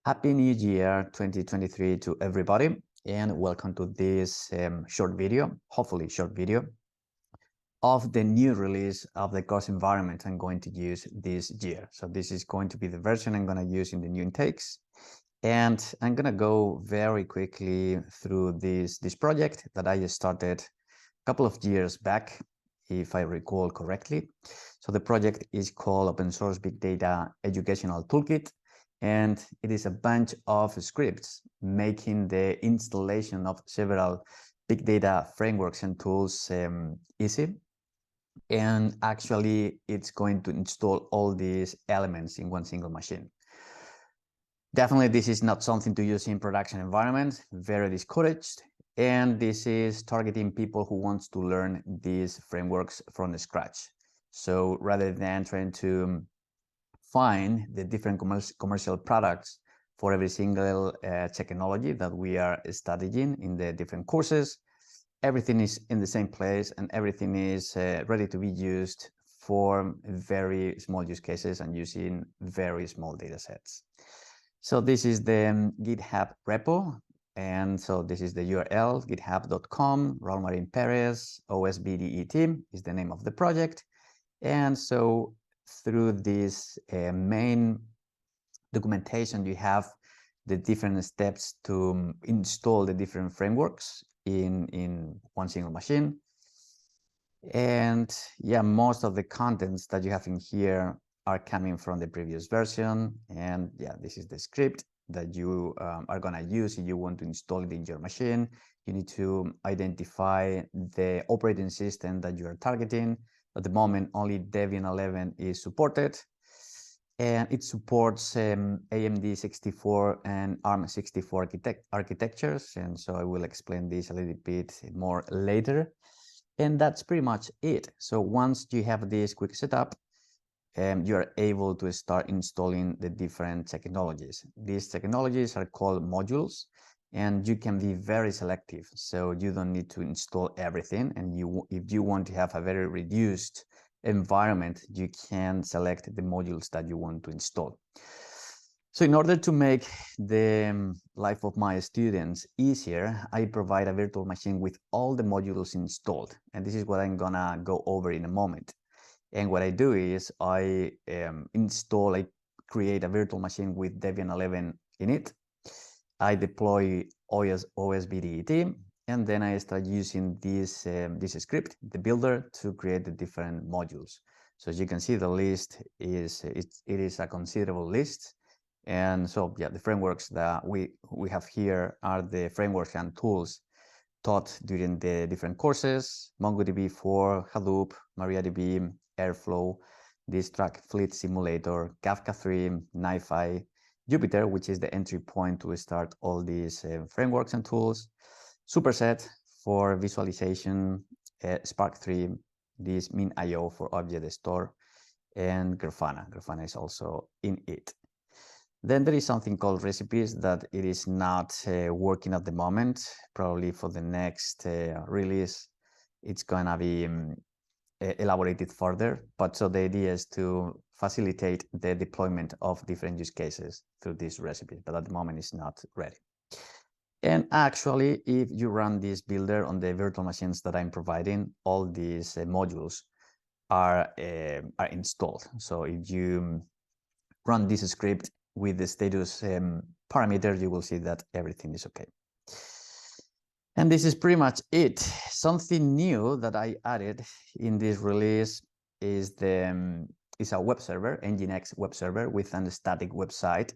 Happy New Year 2023 to everybody, and welcome to this short video, hopefully short video, of the new release of the course environment I'm going to use this year. So this is going to be the version I'm going to use in the new intakes. And I'm going to go very quickly through this project that I started a couple of years back, if I recall correctly. So the project is called Open Source Big Data Educational Toolkit, and it is a bunch of scripts making the installation of several big data frameworks and tools easy. And actually, it's going to install all these elements in one single machine. Definitely, this is not something to use in production environments, very discouraged. And this is targeting people who want to learn these frameworks from scratch. So rather than trying to find the different commercial products for every single technology that we are studying in the different courses, everything is in the same place and everything is ready to be used for very small use cases and using very small data sets. So this is the GitHub repo. And so this is the URL, github.com, Raul Marin Perez, OSBDET is the name of the project. And so through this main documentation, you have the different steps to install the different frameworks in one single machine. And yeah, most of the contents that you have in here are coming from the previous version. And yeah, this is the script that you are going to use if you want to install it in your machine. You need to identify the operating system that you are targeting. At the moment, only Debian 11 is supported. And it supports AMD 64 and ARM 64 architectures. And so I will explain this a little bit more later. And that's pretty much it. So once you have this quick setup, you're able to start installing the different technologies. These technologies are called modules, and you can be very selective. So you don't need to install everything. And if you want to have a very reduced environment, you can select the modules that you want to install. So in order to make the life of my students easier, I provide a virtual machine with all the modules installed. And this is what I'm gonna go over in a moment. And what I do is I create a virtual machine with Debian 11 in it. I deploy OSBDET, and then I start using this script, the builder, to create the different modules. So as you can see, the list is a considerable list. And so yeah, the frameworks that we have here are the frameworks and tools taught during the different courses: MongoDB 4, Hadoop, MariaDB, Airflow, Distract Fleet Simulator, Kafka 3, NiFi, Jupyter, which is the entry point to start all these frameworks and tools, Superset for visualization, Spark 3, this MinIO for object store, and Grafana. Grafana is also in it. Then there is something called recipes that it is not working at the moment. Probably for the next release, it's going to be elaborated further. But so the idea is to facilitate the deployment of different use cases through this recipe, but at the moment it's not ready. And actually, if you run this builder on the virtual machines that I'm providing, all these modules are installed. So if you run this script with the status parameter, you will see that everything is okay. And this is pretty much it. Something new that I added in this release is a web server, Nginx web server, with a static website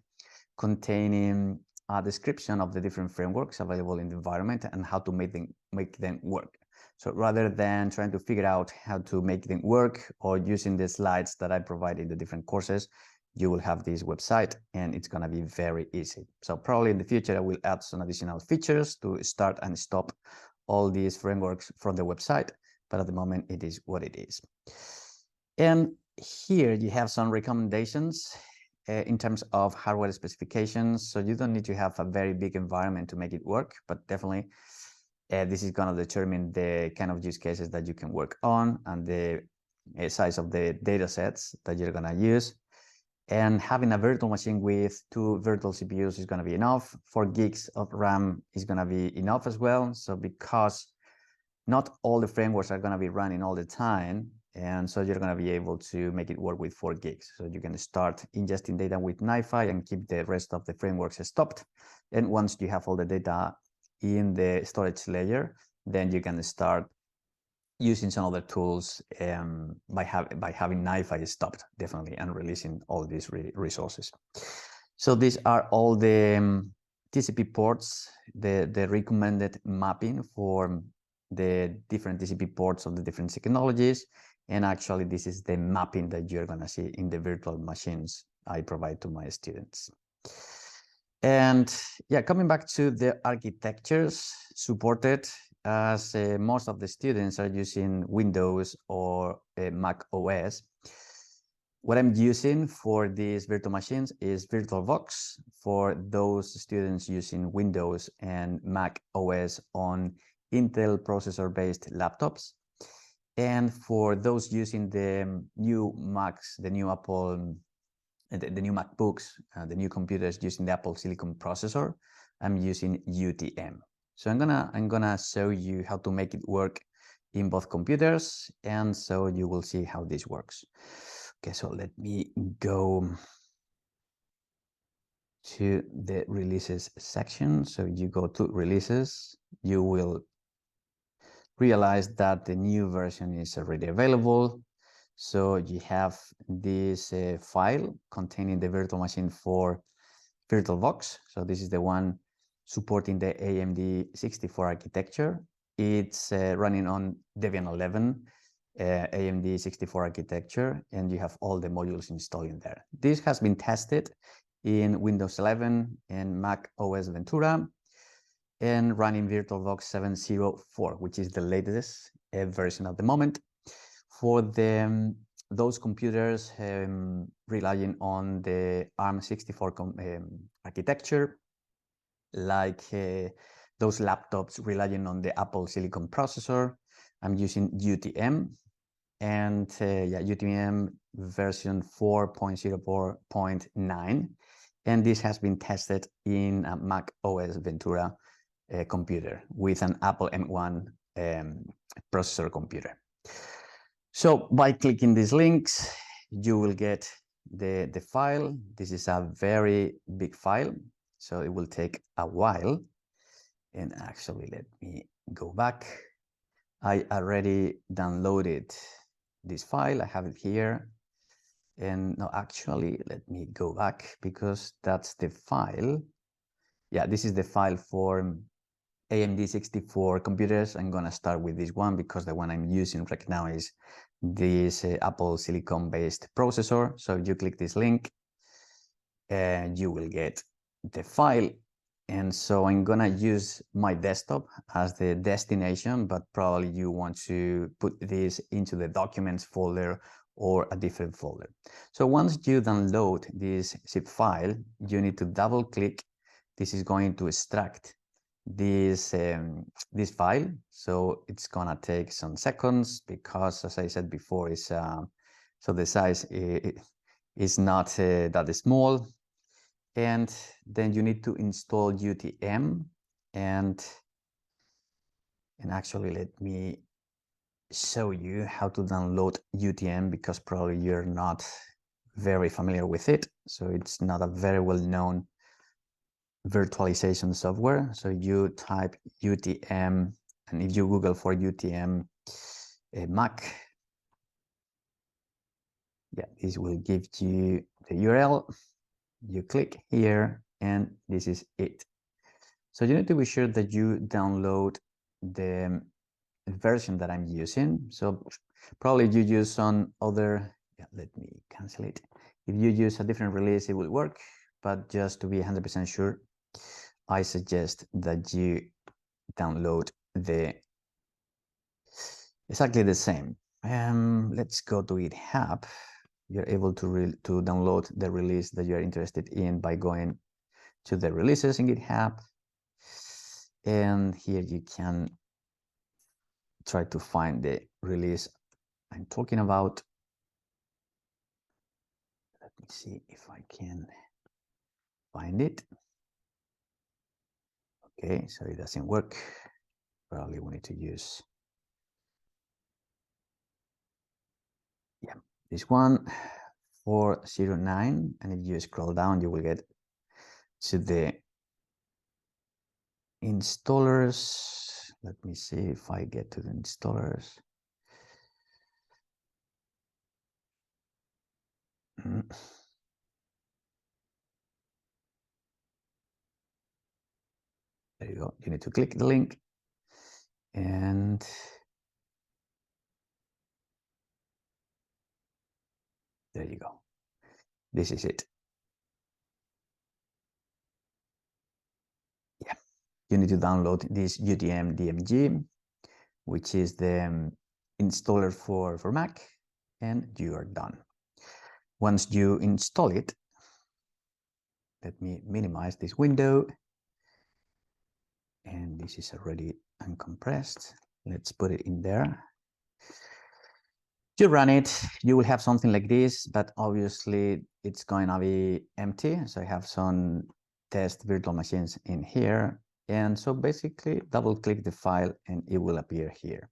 containing a description of the different frameworks available in the environment and how to make them work. So rather than trying to figure out how to make them work or using the slides that I provide in the different courses, you will have this website and it's going to be very easy. So probably in the future, I will add some additional features to start and stop all these frameworks from the website. But at the moment, it is what it is. And here you have some recommendations in terms of hardware specifications. So you don't need to have a very big environment to make it work, but definitely this is going to determine the kind of use cases that you can work on and the size of the data sets that you're going to use. And having a virtual machine with 2 virtual CPUs is going to be enough. 4 gigs of RAM is going to be enough as well. So because not all the frameworks are going to be running all the time, and so you're going to be able to make it work with 4 gigs. So you can start ingesting data with NiFi and keep the rest of the frameworks stopped. And once you have all the data in the storage layer, then you can start using some other tools by having NiFi stopped, definitely, and releasing all these resources. So these are all the TCP ports, the recommended mapping for the different TCP ports of the different technologies. And actually, this is the mapping that you're going to see in the virtual machines I provide to my students. And yeah, coming back to the architectures supported, as most of the students are using Windows or Mac OS. What I'm using for these virtual machines is VirtualBox for those students using Windows and Mac OS on Intel processor-based laptops. And for those using the new Macs, the new Apple, the new MacBooks, the new computers using the Apple Silicon processor, I'm using UTM. So I'm gonna show you how to make it work in both computers, and so you will see how this works. Okay, so let me go to the releases section. So you go to releases, you will realize that the new version is already available. So you have this file containing the virtual machine for VirtualBox. So this is the one supporting the AMD 64 architecture. It's running on Debian 11 AMD 64 architecture, and you have all the modules installed in there. This has been tested in Windows 11 and Mac OS Ventura, and running VirtualBox 704, which is the latest version at the moment. For those computers relying on the ARM64 architecture, like those laptops relying on the Apple Silicon processor, I'm using UTM, and yeah, UTM version 4.04.9, and this has been tested in a Mac OS Ventura computer with an Apple M1 processor computer. So by clicking these links, you will get the file. This is a very big file, so it will take a while. And actually, let me go back. I already downloaded this file. I have it here. And no, actually, let me go back because that's the file. Yeah, this is the file for AMD 64 computers. I'm gonna start with this one because the one I'm using right now is this Apple Silicon based processor. So you click this link and you will get the file. And so I'm gonna use my desktop as the destination, but probably you want to put this into the documents folder or a different folder. So once you download this zip file, you need to double click. This is going to extract this file. So it's gonna take some seconds because, as I said before, is so the size is not that small. And then you need to install UTM, and actually let me show you how to download UTM because probably you're not very familiar with it. So it's not a very well-known virtualization software. So you type UTM, and if you Google for UTM Mac, yeah, this will give you the URL. You click here, and this is it. So you need to be sure that you download the version that I'm using. So probably you use some other, yeah, let me cancel it. If you use a different release, it will work, but just to be 100% sure, I suggest that you download exactly the same. Let's go to GitHub. You're able to download the release that you're interested in by going to the releases in GitHub. And here you can try to find the release I'm talking about. Let me see if I can find it. Okay, so it doesn't work. Probably we need to use, yeah, this one, 409. And if you scroll down, you will get to the installers. Let me see if I get to the installers. There you go. You need to click the link and there you go. This is it. Yeah, you need to download this UTM DMG, which is the installer for Mac, and you are done. Once you install it, let me minimize this window. And this is already uncompressed. Let's put it in there. You run it, you will have something like this, but obviously it's going to be empty. So I have some test virtual machines in here. And so basically double click the file and it will appear here.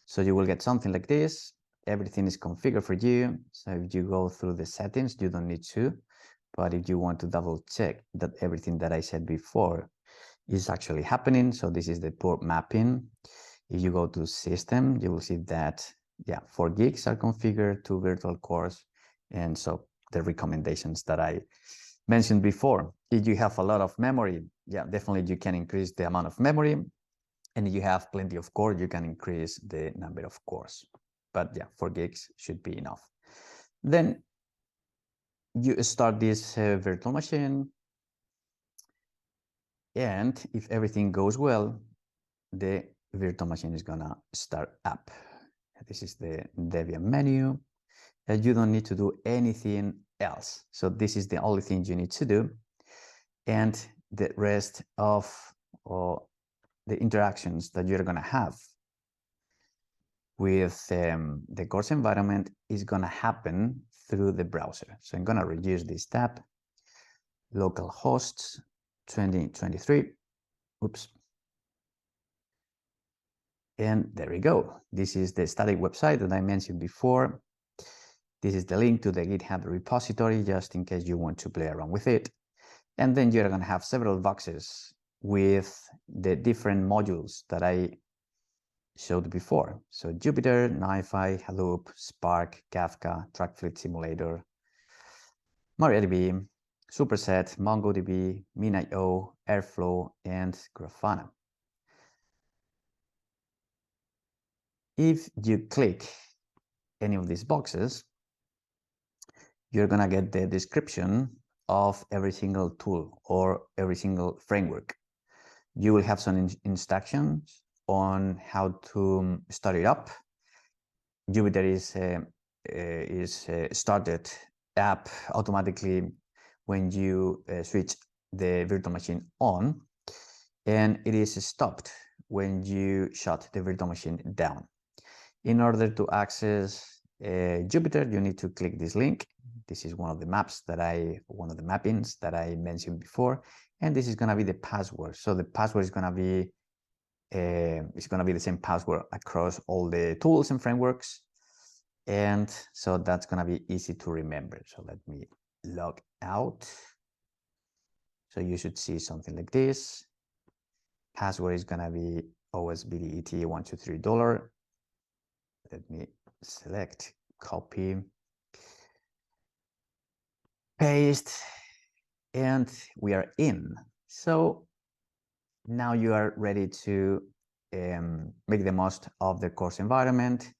So you will get something like this. Everything is configured for you. So if you go through the settings, you don't need to. But if you want to double check that everything that I said before is actually happening, so this is the port mapping. If you go to system, you will see that, yeah, 4 gigs are configured to virtual cores. And so the recommendations that I mentioned before, if you have a lot of memory, yeah, definitely you can increase the amount of memory. And if you have plenty of core, you can increase the number of cores. But yeah, 4 gigs should be enough. Then you start this virtual machine. And if everything goes well, the virtual machine is gonna start up. This is the Debian menu. And you don't need to do anything else. So this is the only thing you need to do. And the rest of the interactions that you're gonna have with the course environment is gonna happen through the browser. So I'm gonna reduce this tab, localhost 2023. Oops. And there we go. This is the static website that I mentioned before. This is the link to the GitHub repository, just in case you want to play around with it. And then you're going to have several boxes with the different modules that I showed before. So Jupyter, NiFi, Hadoop, Spark, Kafka, Track Fleet Simulator, MariaDB, Superset, MongoDB, MinIO, Airflow, and Grafana. If you click any of these boxes, you're going to get the description of every single tool or every single framework. You will have some instructions on how to start it up. Jupyter is started up automatically when you switch the virtual machine on, and it is stopped when you shut the virtual machine down. In order to access Jupyter, you need to click this link. This is one of the mappings that I mentioned before, and this is going to be the password. So the password is going to be the same password across all the tools and frameworks, and so that's going to be easy to remember. So let me log out. So you should see something like this. Password is going to be OSBDET $123. Let me select, copy, paste, and we are in. So now you are ready to make the most of the course environment.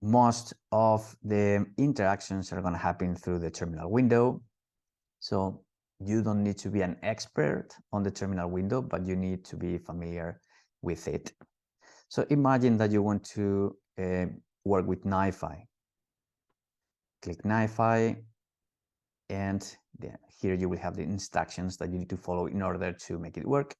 Most of the interactions are going to happen through the terminal window. So you don't need to be an expert on the terminal window, but you need to be familiar with it. So imagine that you want to work with NiFi. Click NiFi, and here you will have the instructions that you need to follow in order to make it work,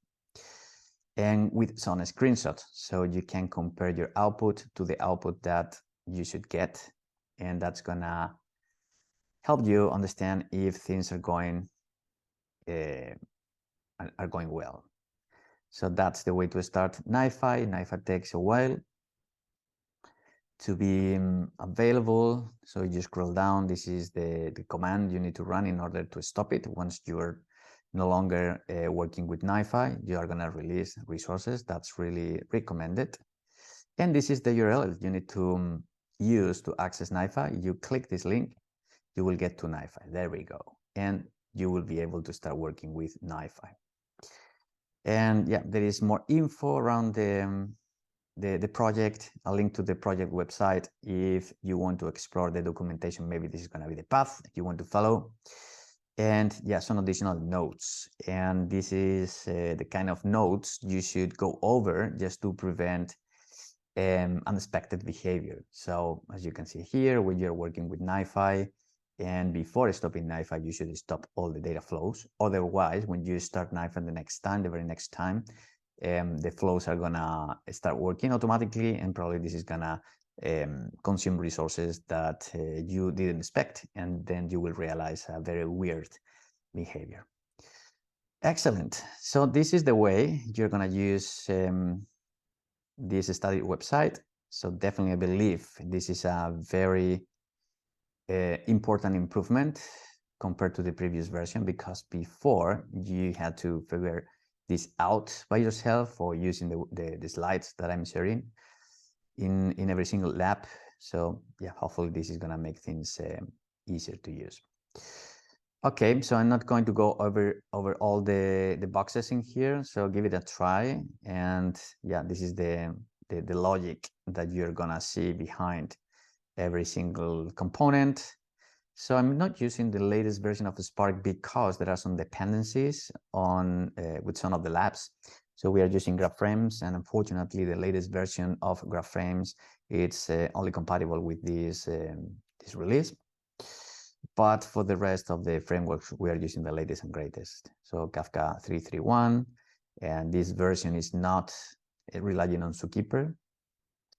and with some screenshots, so you can compare your output to the output that you should get, and that's gonna help you understand if things are going well. So that's the way to start NiFi. NiFi takes a while to be available. So you scroll down. This is the command you need to run in order to stop it. Once you're no longer working with NiFi, you are going to release resources. That's really recommended. And this is the URL you need to use to access NiFi. You click this link, you will get to NiFi. There we go. And you will be able to start working with NiFi. And yeah, there is more info around the project, a link to the project website. If you want to explore the documentation, maybe this is going to be the path you want to follow. And yeah, some additional notes. And this is the kind of notes you should go over just to prevent unexpected behavior. So as you can see here, when you're working with NiFi, and before stopping NiFi, you should stop all the data flows. Otherwise, when you start NiFi the very next time, the flows are gonna start working automatically, and probably this is gonna consume resources that you didn't expect, and then you will realize a very weird behavior. Excellent. So this is the way you're gonna use this study website. So definitely I believe this is a very important improvement compared to the previous version, because before you had to figure this out by yourself or using the slides that I'm sharing in every single lab. So yeah, hopefully this is gonna make things easier to use. Okay, so I'm not going to go over all the boxes in here, so give it a try. And yeah, this is the logic that you're gonna see behind every single component. So I'm not using the latest version of the Spark because there are some dependencies on with some of the labs. So we are using GraphFrames, and unfortunately, the latest version of GraphFrames, it's only compatible with this release. But for the rest of the frameworks, we are using the latest and greatest. So Kafka 3.3.1, and this version is not relying on Zookeeper,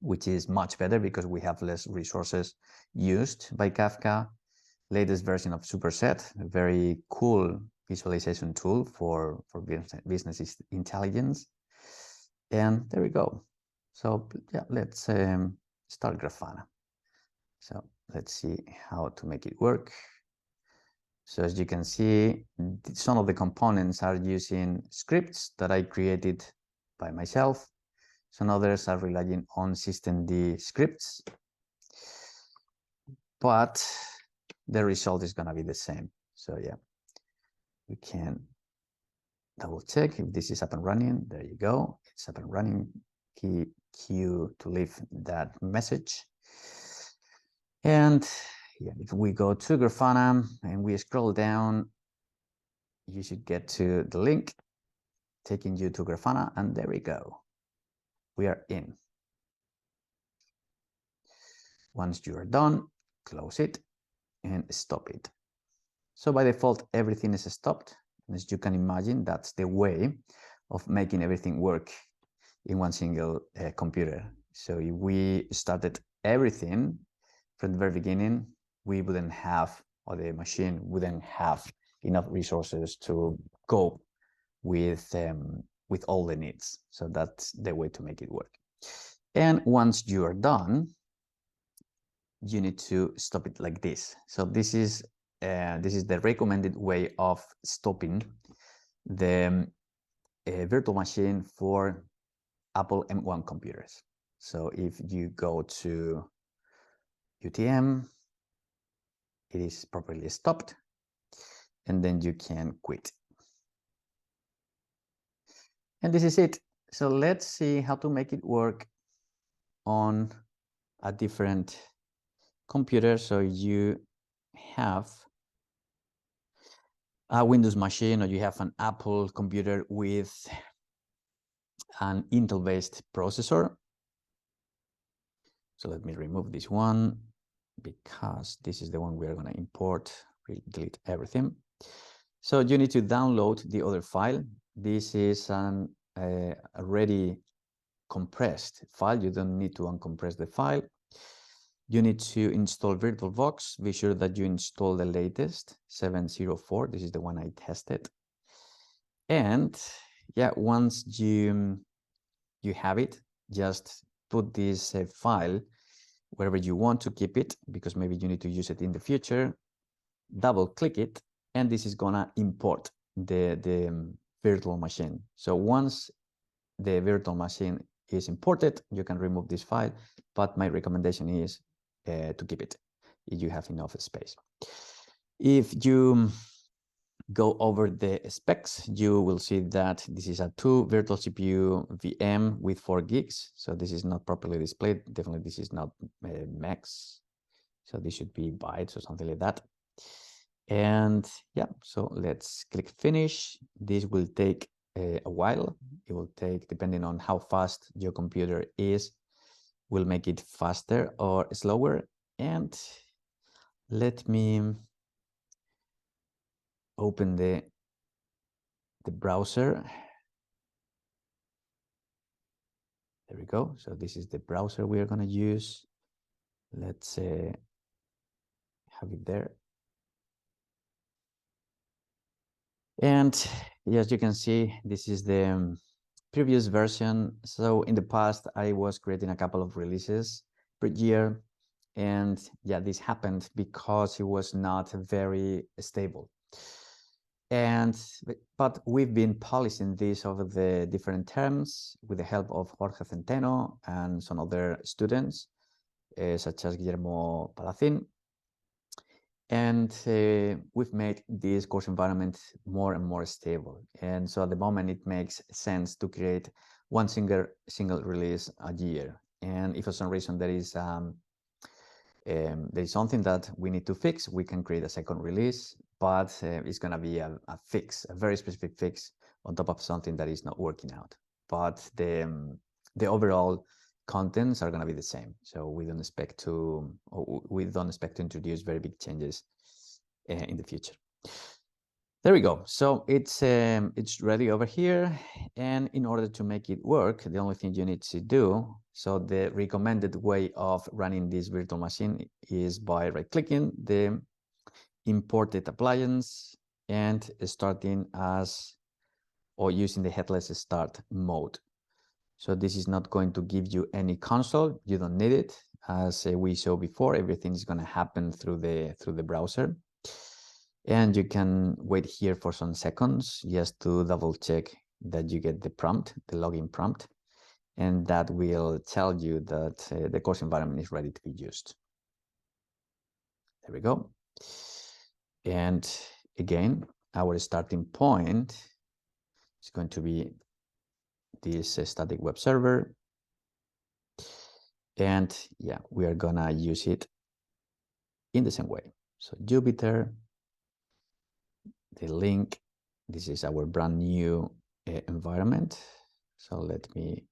which is much better because we have less resources used by Kafka. Latest version of Superset, a very cool visualization tool for business intelligence. And there we go. So yeah, let's start Grafana. So let's see how to make it work. So as you can see, some of the components are using scripts that I created by myself. Some others are relying on systemd scripts, but the result is going to be the same. So yeah, we can double check if this is up and running. There you go. It's up and running. Key Q to leave that message. And yeah, if we go to Grafana and we scroll down, you should get to the link taking you to Grafana, and there we go. We are in. Once you are done, close it and stop it. So by default, everything is stopped. As you can imagine, that's the way of making everything work in one single computer. So if we started everything from the very beginning, we wouldn't have, or the machine wouldn't have enough resources to cope with all the needs. So that's the way to make it work. And once you are done, you need to stop it like this. So this is the recommended way of stopping the virtual machine for Apple M1 computers. So if you go to UTM, it is properly stopped, and then you can quit. And this is it. So let's see how to make it work on a different computer. So you have a Windows machine, or you have an Apple computer with an Intel-based processor. So let me remove this one because this is the one we are going to import. We'll delete everything. So you need to download the other file. This is an already compressed file. You don't need to uncompress the file. You need to install VirtualBox. Be sure that you install the latest 704. This is the one I tested. And yeah, once you have it, just put this file wherever you want to keep it, because maybe you need to use it in the future. Double click it, and this is gonna import the virtual machine. So once the virtual machine is imported, you can remove this file, but my recommendation is to keep it if you have enough space. If you go over the specs, you will see that this is a 2 virtual CPU VM with 4 gigs. So this is not properly displayed. Definitely this is not megs. So this should be bytes or something like that. And yeah, so let's click finish. This will take a while. It will take, depending on how fast your computer is, will make it faster or slower. And let me open the browser. There we go. So this is the browser we are going to use. Let's have it there. And as you can see, this is the previous version. So in the past, I was creating a couple of releases per year. And yeah, this happened because it was not very stable. But we've been polishing this over the different terms with the help of Jorge Centeno and some other students, such as Guillermo Palacin. And we've made this course environment more and more stable. And so at the moment, it makes sense to create one single release a year. And if for some reason there is something that we need to fix, we can create a second release, but it's going to be a fix, a very specific fix on top of something that is not working out. But the overall contents are going to be the same. So we don't expect to introduce very big changes in the future. There we go. So it's ready over here. And in order to make it work, the only thing you need to do, so the recommended way of running this virtual machine is by right-clicking the imported appliance and starting as, or using the headless start mode. So this is not going to give you any console. You don't need it. As we saw before, everything is going to happen through the browser. And you can wait here for some seconds just to double check that you get the prompt, the login prompt, and that will tell you that the course environment is ready to be used. There we go. And again, our starting point is going to be this static web server. And yeah, we are gonna use it in the same way. So Jupyter, the link, this is our brand new environment. So let me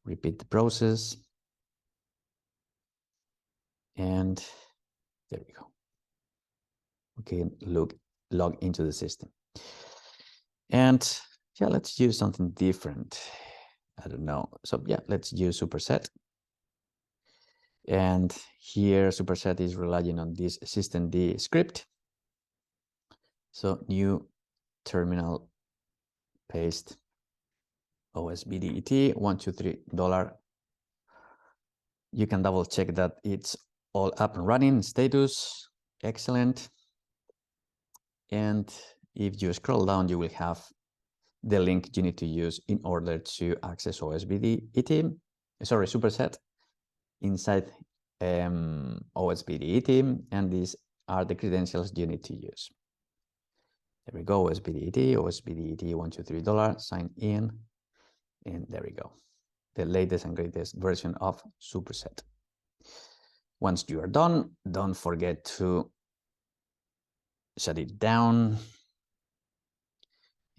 repeat the process. And there we go. Okay, log into the system. And yeah, let's use something different. I don't know. So yeah, let's use Superset. And here Superset is relying on this systemd script. So new terminal, paste OSBDET $123. You can double check that it's all up and running, status, excellent. And if you scroll down, you will have the link you need to use in order to access OSBDET, sorry, Superset inside OSBDET, and these are the credentials you need to use. There we go, OSBDET $123, sign in, and there we go. The latest and greatest version of Superset. Once you are done, don't forget to shut it down.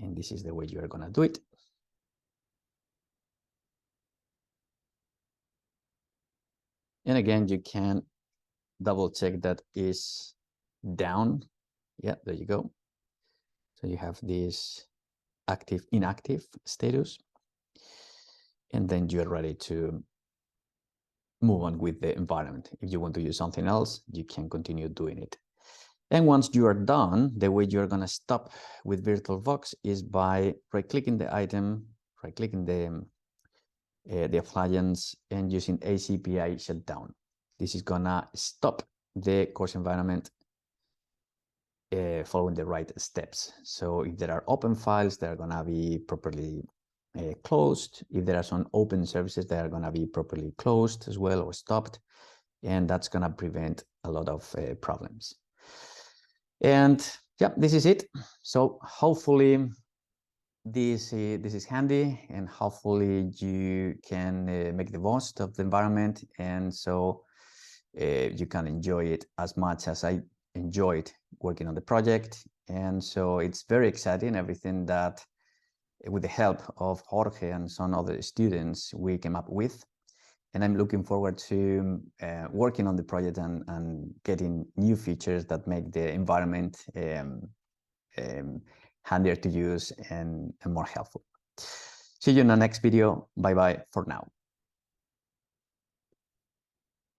And this is the way you are going to do it. And again, you can double check that is down. Yeah, there you go. So you have this active, inactive status. And then you're ready to move on with the environment. If you want to use something else, you can continue doing it. And once you are done, the way you're going to stop with VirtualBox is by right-clicking the item, right-clicking the appliance, and using ACPI shutdown. This is going to stop the course environment following the right steps. So if there are open files, they're going to be properly closed. If there are some open services, they are going to be properly closed as well or stopped. And that's going to prevent a lot of problems. And yeah, this is it. So hopefully this is handy, and hopefully you can make the most of the environment, and so you can enjoy it as much as I enjoyed working on the project. And so it's very exciting, everything that with the help of Jorge and some other students we came up with. And I'm looking forward to working on the project and getting new features that make the environment handier to use and more helpful. See you in the next video. Bye bye for now.